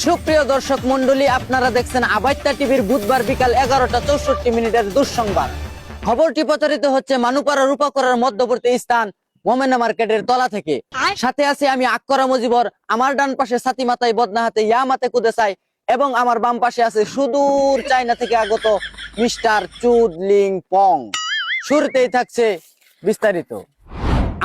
সুপ্রিয় দর্শক মন্ডলী, আপনারা দেখছেন আবাইত্তা টিভির বুধবার বিকাল 11টা 64 দুঃসংবাদ। খবরটি প্রচারিত হচ্ছে মানুপাড়া রূপাকরার মধ্যবর্তী স্থান মোমেনা মার্কেটের তলা থেকে। সাথে আছে আমি আক্করা মজিবর, আমার ডান পাশে সাথী মাতাই বদনা হাতে ইয়া মাতে কুদেসাই, এবং আমার বাম পাশে আছে সুদূর চায়না থেকে আগত মিস্টার চুদলিং পং। শুরুতেই থাকছে বিস্তারিত।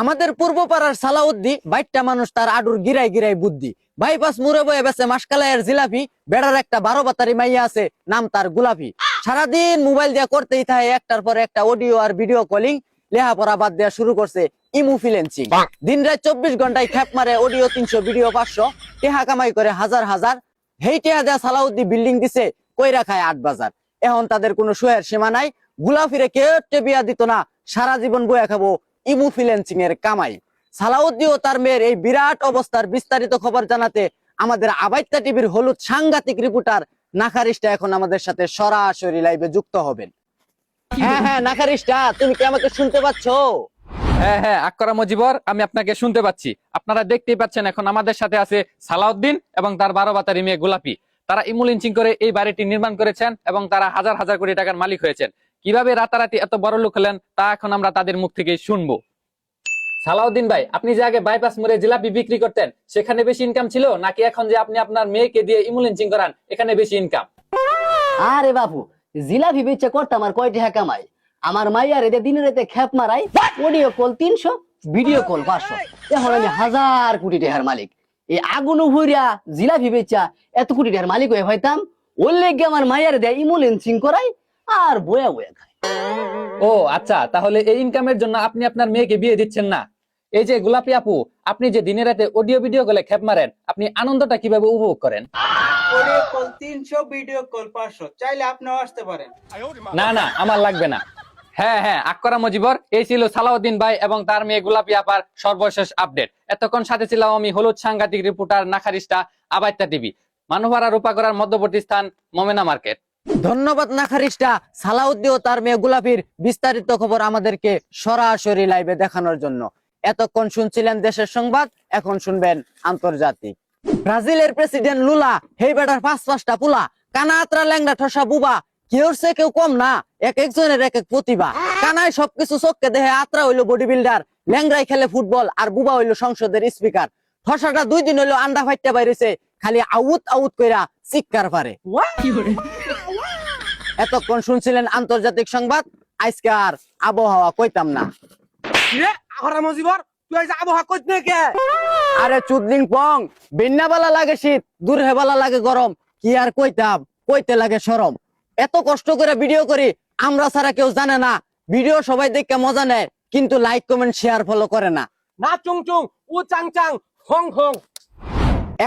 আমাদের পূর্বপাড়ার সালাউদ্দি বাইটটা মানুষ, তার আডুর গিরাই গিরাই বুদ্ধি। বাইপাস মুড়ে বয়ে বেছে মাসকালাইয়ের জিলাপি, বেড়ার একটা 12 বাতারি মাইয়া আছে, নাম তার গোলাপি। সারাদিন মোবাইল দিয়া করতেই থাকে একটার পর একটা অডিও আর ভিডিও কলিং। লেহাপড়া বাদ দেওয়া শুরু করছে ইমুফিলেন্সিং। দিন রাত 24 ঘন্টায় খ্যাপ মারে, অডিও 300 ভিডিও 500, টেহা কামাই করে হাজার হাজার। হেই টেহা দেয়া সালাউদ্দি বিল্ডিং দিছে, কইরা খায় 8 বাজার। এখন তাদের কোনো সুয়ের সীমা নাই। গোলাপিরে কেউ বিয়া দিত না, সারা জীবন বয়া খাবো ইমুফিলেন্সিং এর কামাই। সালাউদ্দি ও তার মেয়ের এই বিরাট অবস্থার বিস্তারিত খবর জানাতে আমাদের আবাইত্তা টিভির হলুদ সাংঘাতিক রিপোর্টার নাখারিস্টা এখন আমাদের সাথে সরাসরি লাইভে যুক্ত হবেন। হ্যাঁ নাখারিস্টা, তুমি কি আমাকে শুনতে পাচ্ছ? হ্যাঁ আক্করা মজিবর, আমি আপনাকে শুনতে পাচ্ছি। আপনারা দেখতেই পাচ্ছেন এখন আমাদের সাথে আছে সালাউদ্দিন এবং তার 12 বাতারি মেয়ে গোলাপি। তারা ইমুলিঞ্চিং করে এই বাড়িটি নির্মাণ করেছেন এবং তারা হাজার হাজার কোটি টাকার মালিক হয়েছেন। কিভাবে রাতারাতি এত বড় লোক হলেন তা এখন আমরা তাদের মুখ থেকে শুনবো। সালাউদ্দিন ভাই, আপনি যে আগে বাইপাস মোড়ে জিলাপি বিক্রি করতেন সেখানে বেশি ইনকাম ছিল, নাকি এখন যে আপনি আপনার মেয়েকে দিয়ে ইমুলিঞ্চিং করান এখানে বেশি ইনকাম? আরে বাবু, জিলাপি বেচে করতাম আর কয় টাকা কামাই? আমার মাইয়ার এতে দিনে রাতে খ্যাপ মারাই, অডিও কল 300, ভিডিও কল 500। এখন আমি হাজার কোটি টাকার মালিক। এই আগুন ভরিয়া জিলাপি বেচা এত কোটি টাকার মালিক হয়ে হইতাম। ওর লেগে আমার মাইয়ার দেয় ইমুলেন্সিং করাই আর বয়া বয়া খায়। ও আচ্ছা, তাহলে এই ইনকামের জন্য আপনি আপনার মেয়েকে বিয়ে দিচ্ছেন না? এই যে গোলাপি আপু, আপনি যে দিনে রাতে অডিও ভিডিও কলে খ্যাপ মারেন, আপনি আনন্দটা কিভাবে উপভোগ করেন? অডিও কল 300, ভিডিও কল 500, চাইলে আপনিও আসতে পারেন। না আমার লাগবে না। হ্যাঁ আক্করা মজিবর, এই ছিল সালাউদ্দিন ভাই এবং তার মেয়ে গোলাপি আপার সর্বশেষ আপডেট। এতক্ষণ সাথে ছিলাম আমি হলুদ সাংঘাতিক রিপোর্টার নাখারিস্টা, আবাইত্তা টিভি, মানুপাড়া রূপাকরার মধ্যবর্তী স্থান মোমেনা মার্কেট। ধন্যবাদ নাখারিস্টা। সালাউদ্দি ও তার মেয়ে গোলাপির বিস্তারিত খবর আমাদেরকে সরাসরি লাইভে দেখানোর জন্য। এতক্ষণ শুনছিলেন দেশের সংবাদ, এখন শুনবেন আন্তর্জাতিক। ব্রাজিলের প্রেসিডেন্ট লুলা, হেই বেটার 5-5টা পুলা, কানা আত্রা ল্যাংড়া ঠসা বুবা, কেউ সে কেউ কম না, এক একজনের এক এক প্রতিভা। কানায় সবকিছু চোখকে দেহে, আত্রা হইলো বডি বিল্ডার, ল্যাংড়াই খেলে ফুটবল, আর বুবা হইলো সংসদের স্পিকার। ঠসাটা 2 দিন হইলো আন্ডা ফাইটটা বাইরেছে, খালি আউট আউট কইরা চিৎকার পারে। এতক্ষণ শুনছিলেন আন্তর্জাতিক সংবাদ। আজকে আর আবহাওয়া কইতাম না। আরে চুদলিং পং, বিন্নাবালা লাগে শীত, দূর হেবালা লাগে গরম, কি আর কইতাম, কইতে লাগে শরম। এত কষ্ট করে ভিডিও করি, আমরা ছাড়া কেউ জানে না। ভিডিও সবাই দেখে মজা নেয়, কিন্তু লাইক কমেন্ট শেয়ার ফলো করে না। না চুং চুং, উ চাং চাং, হং হং।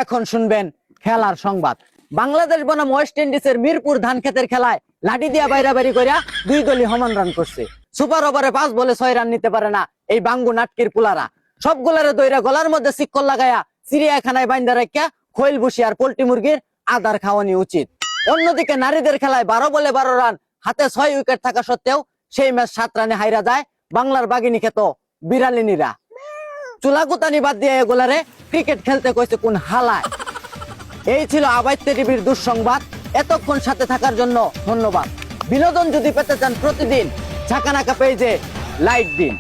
এখন শুনবেন খেলার সংবাদ। বাংলাদেশ বনাম ওয়েস্ট ইন্ডিজের মিরপুর ধান ক্ষেতের খেলায় লাঠি দিয়া বাইরাবাড়ি কইরা 2 দলই সমান রান করছে। সুপার ওভারে 5 বলে 6 রান নিতে পারে না এই বাঙ্গু নাটকির পুলারা। সবগুলারে দইরা গলার মধ্যে শিকল লাগায়া চিড়িয়াখানায় বাইন্দা রাখিয়া খৈল ভুসি আর পোল্ট্রি মুরগির আদার খাওয়ানি উচিত। অন্যদিকে নারীদের খেলায় 12 বলে 12 রান, হাতে 6 উইকেট থাকা সত্ত্বেও সেই ম্যাচ 7 রানে হাইরা যায় বাংলার বাগিনী খেত বিড়ালিনীরা। চুলাকুতানি বাদ দিয়ে এগুলারে ক্রিকেট খেলতে কইছে কোন হালায়। এই ছিল আবাইত্তা টিভির দুঃসংবাদ। এতক্ষণ সাথে থাকার জন্য ধন্যবাদ। বিনোদন যদি পেতে চান প্রতিদিন, ঝাঁকানাকা পেজে লাইক দিন।